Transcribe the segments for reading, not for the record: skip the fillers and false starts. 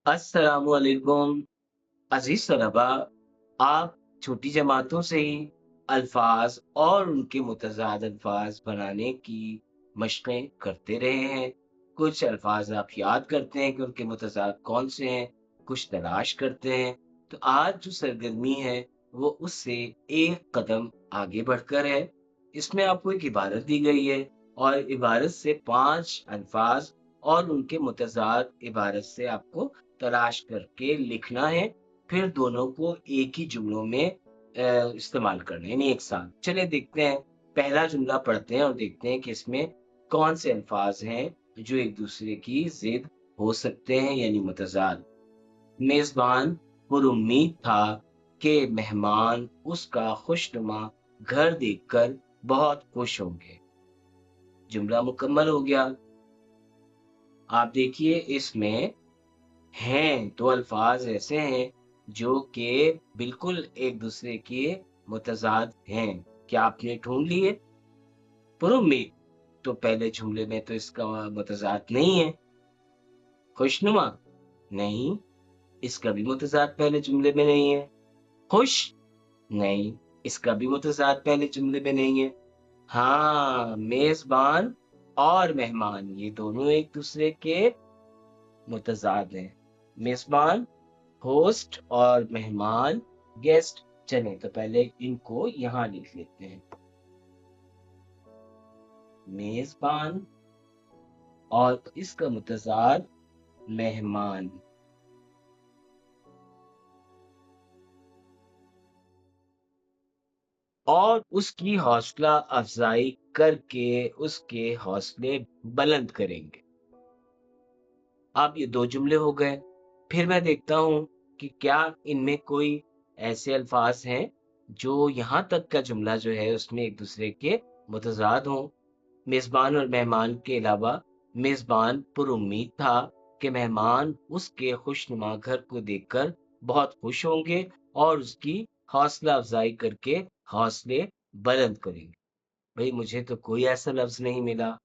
अस्सलाम वालेकुम अजीज तलबा। आप छोटी जमातों से ही अल्फाज और उनके मुतज़ाद अल्फाज बनाने की मशक़ें करते रहे हैं। कुछ अल्फाज आप याद करते हैं कि उनके मुतज़ाद कौन से हैं, कुछ तलाश करते हैं। तो आज जो सरगर्मी है वो उससे एक कदम आगे बढ़कर है। इसमें आपको एक इबारत दी गई है और इबारत से 5 अल्फाज और उनके मुतज़ाद इबारत से आपको तलाश करके लिखना है, फिर दोनों को एक ही जुमलों में इस्तेमाल करना है, यानी एक साथ। चलिए देखते हैं, पहला जुमला पढ़ते हैं और देखते हैं कि इसमें कौन से अल्फाज हैं जो एक दूसरे की ज़िद हो सकते हैं, यानी मुतज़ाद। मेज़बान पुरुम्मीद था कि मेहमान उसका खुशनुमा घर देखकर बहुत खुश होंगे। जुमला मुकम्मल हो गया। आप देखिए इसमें हैं, 2 अल्फ़ाज़ ऐसे हैं जो कि बिल्कुल एक-दूसरे के मुतज़ाद हैं। क्या आपने ढूँढ लिए? पुरुम्मीद, तो पहले जुमले में तो इसका मुतज़ाद नहीं है। खुशनुमा, नहीं, इसका भी मुतज़ाद पहले जुमले में नहीं है। खुश, नहीं, इसका भी मुतज़ाद पहले जुमले में नहीं है। हाँ, मेज़बान और मेहमान ये दोनों एक-दूसरे के मुतज़ाद हैं। मेज़बान होस्ट और मेहमान गेस्ट। चलें तो पहले इनको यहाँ लिख लेते हैं। मेज़बान और इसका मुतज़ाद मेहमान। और उसकी हौसला अफ़ज़ाई करके उसके हौसले बुलंद करेंगे। अब ये 2 जुमले हो गए। फिर मैं देखता हूँ कि क्या इनमें कोई ऐसे अल्फ़ाज़ हैं जो यहाँ तक का जुमला जो है उसमें एक-दूसरे के मुतज़ाद हों। मेज़बान और मेहमान के अलावा मेज़बान पुरुम्मीद था कि मेहमान उसके खुशनुमा घर को देखकर बहुत खुश होंगे और उसकी हौसला अफ़ज़ाई करके हौसले बुलंद करेंगे। भई मुझे तो कोई ऐसा लफ्ज़ नहीं मिला।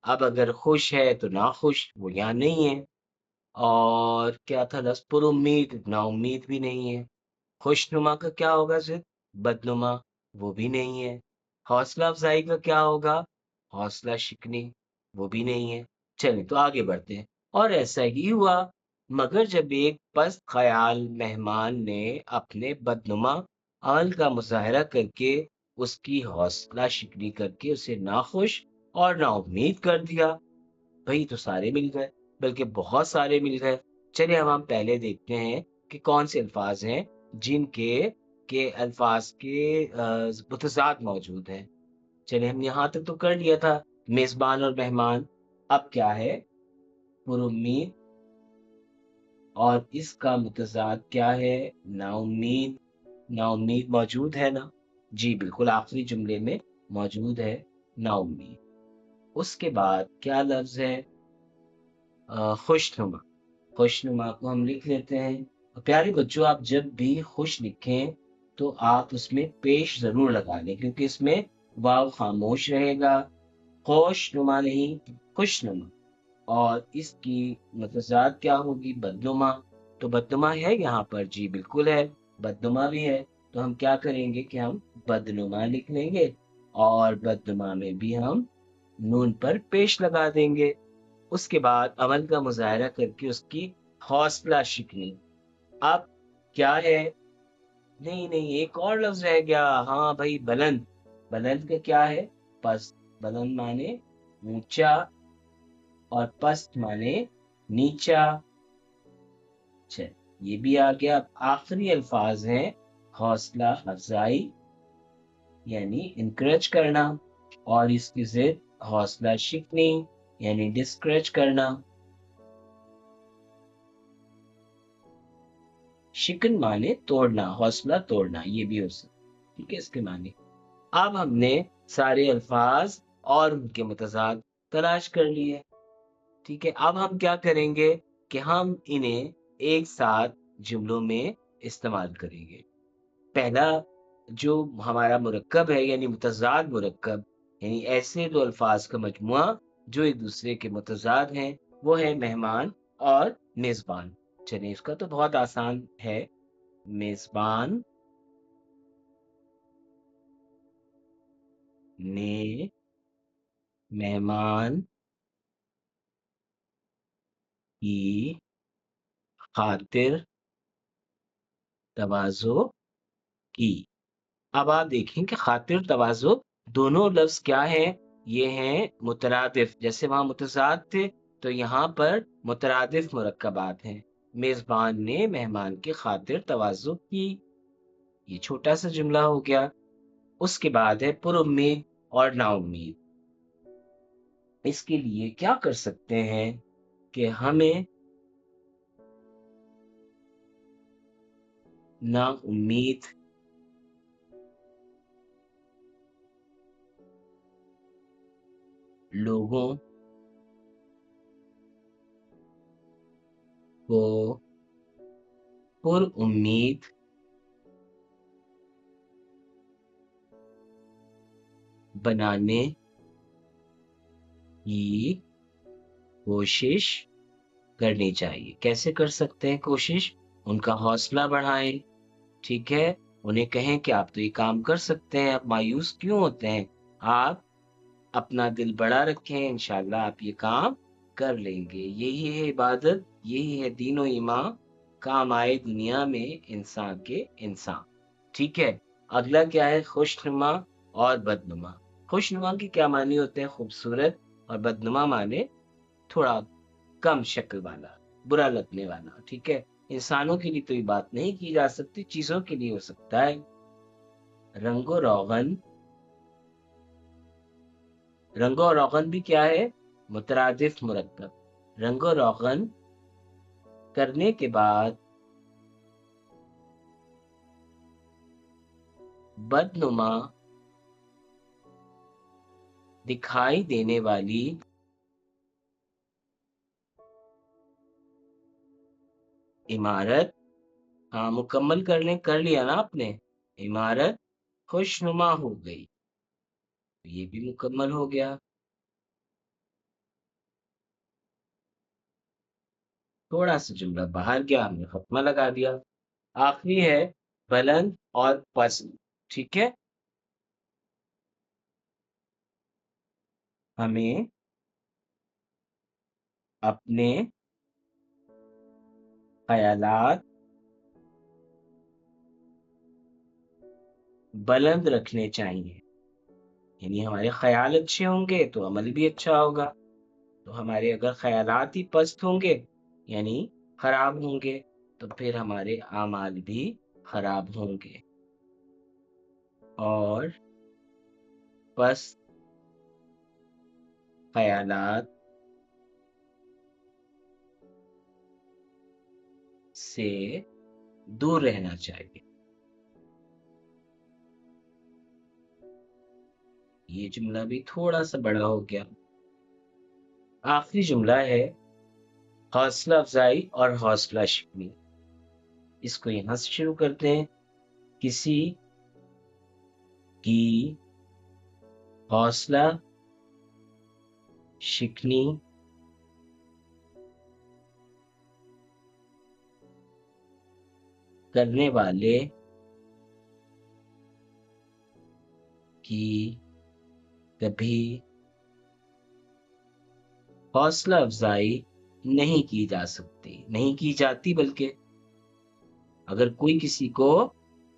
अब अगर खुश है तो नाखुश वो यहाँ नहीं है। और क्या था लफ्ज़ पुरुम्मीद, नाउम्मीद भी नहीं है। खुशनुमा का क्या होगा ज़िद? बदनुमा, वो भी नहीं है। हौसला अफ़ज़ाई का क्या होगा? हौसला शिकनी, वो भी नहीं है। चलें तो आगे बढ़ते हैं। और ऐसा ही हुआ, मगर जब एक पस्त ख़याल मेहमान ने अपने बदनुमा अमल का मुज़ाहरा करके उसकी हौसला शिकनी करके उसे नाखुश और नाउम्मीद कर दिया। भई तो सारे मिल गए, बल्कि बहुत सारे मिल गए। चलिए अब हम पहले देखते हैं कि कौन से अल्फ़ाज़ हैं जिनके के अल्फ़ाज़ के मुतज़ाद मौजूद हैं। चलिए हमने यहाँ तक तो कर लिया था, मेज़बान और मेहमान। अब क्या है? पुरुम्मीद और इसका मुतज़ाद क्या है? नाउम्मीद। नाउम्मीद मौजूद है ना? जी बिल्कुल, आखिरी जुमले में मौजूद है नाउम्मीद। उसके बाद क्या लफ्ज़ है? खुशनुमा। खुशनुमा को हम लिख लेते हैं। और प्यारे बच्चों आप जब भी खुश लिखें तो आप उसमें पेश ज़रूर लगा लें क्योंकि इसमें वाव खामोश रहेगा। खुशनुमा नहीं, खुशनुमा। और इसकी मतज़ाद क्या होगी? बदनुमा। तो बदनुमा है यहाँ पर? जी बिल्कुल है, बदनुमा भी है। तो हम क्या करेंगे कि हम बदनुमा लिख लेंगे और बदनुमा में भी हम नून पर पेश लगा देंगे। उसके बाद अमल का मुज़ाहरा करके उसकी हौसला शिकनी। अब क्या है? नहीं, नहीं एक और लफ्ज़ रह गया। हाँ भाई बुलंद। बुलंद का क्या है? पस्त। बुलंद माने ऊँचा और पस्त माने नीचा। अच्छा, ये भी आ गया। अब आखिरी अल्फ़ाज़ हैं हौसला अफ़ज़ाई यानी एनकरेज करना और इसकी ज़िद हौसला शिकनी यानी डिस्करेज करना। शिकन माने तोड़ना, हौसला तोड़ना, ये भी हो सकता है। ठीक है इसके माने। अब हमने सारे अल्फाज और उनके मुतज़ाद तलाश कर लिए। ठीक है, अब हम क्या करेंगे कि हम इन्हें एक साथ जुमलों में इस्तेमाल करेंगे। पहला जो हमारा मुरक्कब है यानी मुतज़ाद मुरक्कब यानी ऐसे दो अल्फाज का मजमुआ जो एक दूसरे के मुतज़ाद हैं, वो है मेहमान और मेज़बान। چلیے اس کا تو بہت آسان ہے. میزبان نے مہمان کی خاطر تواضع کی. اب آپ دیکھیں کہ خاطر تواضع دونوں لفظ کیا ہیں؟ یہ ہیں مترادف. جیسے وہاں متضاد تھے تو یہاں پر مترادف مرکبات ہیں. میزبان نے مہمان کی خاطر تواضع کی. یہ چھوٹا سا جملہ ہو گیا. اس کے بعد ہے پر امید اور نا امید. اس کے لیے کیا کر سکتے ہیں کہ ہمیں نا امید لوگوں کو پر امید بنانے کی کوشش کرنی چاہیے. کیسے کر سکتے ہیں کوشش؟ ان کا حوصلہ بڑھائیں. ٹھیک ہے، انہیں کہیں کہ آپ تو یہ کام کر سکتے ہیں، آپ مایوس کیوں ہوتے ہیں؟ آپ اپنا دل بڑا رکھیں، انشاءاللہ آپ یہ کام کر لیں گے. یہی ہے عبادت، یہی ہے دین و ایمان. کام آئے دنیا میں انسان کے انسان. ٹھیک ہے. اگلا کیا ہے؟ خوشنما اور بدنما. خوشنما کے کیا معنی ہوتے ہیں؟ خوبصورت. اور بدنما معنی تھوڑا کم شکل والا، برا لگنے والا. ٹھیک ہے. انسانوں کے لیے تو یہ بات نہیں کی جا سکتی، چیزوں کے لیے ہو سکتا ہے. رنگ و روغن. رنگ و روغن بھی کیا ہے؟ مترادف مرکب. رنگ و روغن کرنے کے بعد بدنما دکھائی دینے والی عمارت. ہاں مکمل کر لیا نا آپ نے. عمارت خوشنما ہو گئی. یہ بھی مکمل ہو گیا. تھوڑا سا جملہ باہر گیا، ہم نے ختمہ لگا دیا. آخری ہے بلند اور پست. ٹھیک ہے. ہمیں اپنے خیالات بلند رکھنے چاہیے. یعنی ہمارے خیال اچھے ہوں گے تو عمل بھی اچھا ہوگا. تو ہمارے اگر خیالات ہی پست ہوں گے یعنی خراب ہوں گے تو پھر ہمارے اعمال بھی خراب ہوں گے. اور پست خیالات سے دور رہنا چاہیے. یہ جملہ بھی تھوڑا سا بڑا ہو گیا. آخری جملہ ہے حوصلہ افزائی اور حوصلہ شکنی. اس کو یہاں سے شروع کرتے ہیں. کسی کی حوصلہ شکنی کرنے والے کی کبھی حوصلہ افزائی نہیں کی جا سکتی، نہیں کی جاتی. بلکہ اگر کوئی کسی کو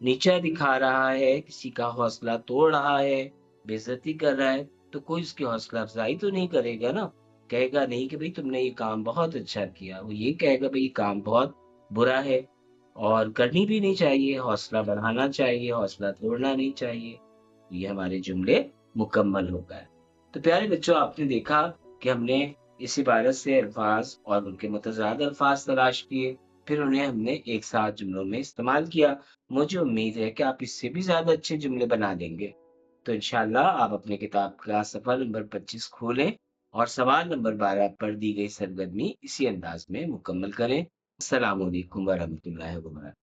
نیچا دکھا رہا ہے، کسی کا حوصلہ توڑ رہا ہے، بے عزتی کر رہا ہے تو کوئی اس کی حوصلہ افزائی تو نہیں کرے گا نا. کہے گا نہیں کہ بھئی تم نے یہ کام بہت اچھا کیا. وہ یہ کہے گا بھئی یہ کام بہت برا ہے اور کرنی بھی نہیں چاہیے. حوصلہ بڑھانا چاہیے، حوصلہ توڑنا نہیں چاہیے. یہ ہمارے جملے مکمل ہو گئے. تو پیارے بچوں، آپ نے دیکھا کہ ہم نے اس عبارت سے الفاظ اور ان کے متضاد الفاظ تلاش کیے، پھر انہیں ہم نے ایک ساتھ جملوں میں استعمال کیا. مجھے امید ہے کہ آپ اس سے بھی زیادہ اچھے جملے بنا دیں گے. تو انشاءاللہ آپ اپنے کتاب کا صفحہ نمبر 25 کھولیں اور سوال نمبر 12 پر دی گئی سرگرمی اسی انداز میں مکمل کریں. السلام علیکم ورحمۃ اللہ وبرکاتہ.